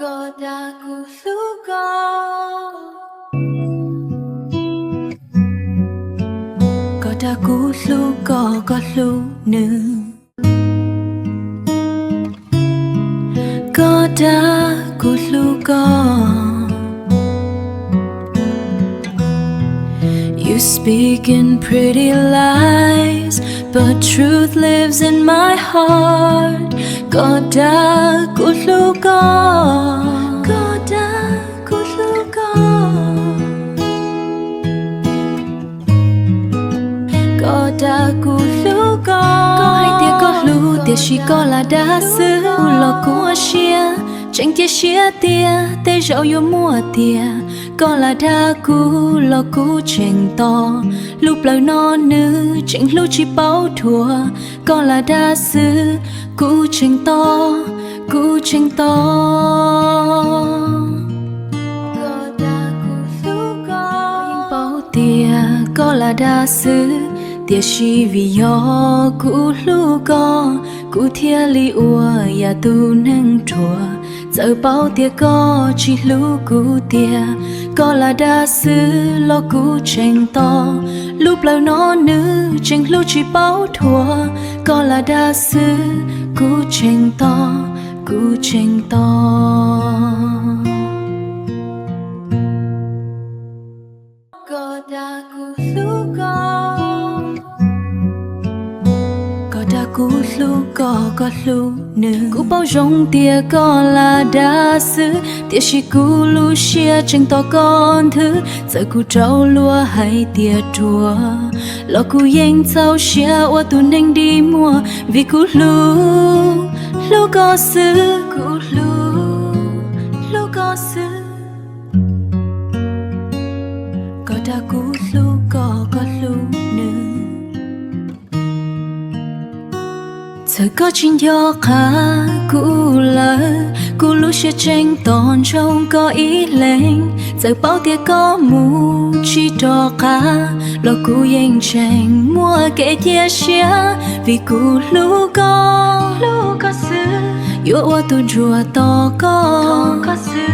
Godaku suka Godaku suka Godaku nu Godaku suka You speak in pretty lies, but truth lives in my heart. Godaku suka, Godaku suka, Godaku suka. Có hai tia có lũ tia chỉ có là đa sư lo của xia, chẳng tia xia tia tê rau yo mua tia. Có là đa cú lo cú chèn to lúc lời nó nữ chẳng lúc chỉ bảo thua. Có là đa sư cú chèn to cú chèn to. Có đa cú su có những bảo tia. Có là đa sư tia chỉ vì yo cú lu có cú thia li ua ya tu nâng chùa. Giờ bao tia có chỉ lu cú tia. Có là đa sư lo cú chèn to lúc lời nó nữ chẳng lúc chỉ bảo thua. Có là đa sư cú chèn to cú chèn to. Godaku suka Godaku suka Godaku nu cú bao rong tia có là đa sư tia chỉ cú lu xia chẳng to con thứ giờ cú trâu lúa hay tia chùa lo cú yên châu xia qua tu nên đi mua vì cú lu có sư cú lu có sư Godaku suka Godaku nu giờ có chuyện do khá cú lỡ cú lúc sẽ tranh toàn trong có ý lên giờ bao tia có mù chỉ cho khá lo cú yên tranh mua kể chia sẻ vì cú lúc có sự yêu qua tu chùa to có sự.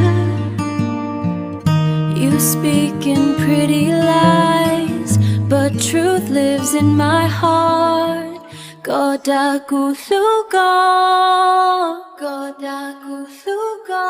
You speak in pretty lies, but truth lives in my heart. Godaku suka, Godaku suka.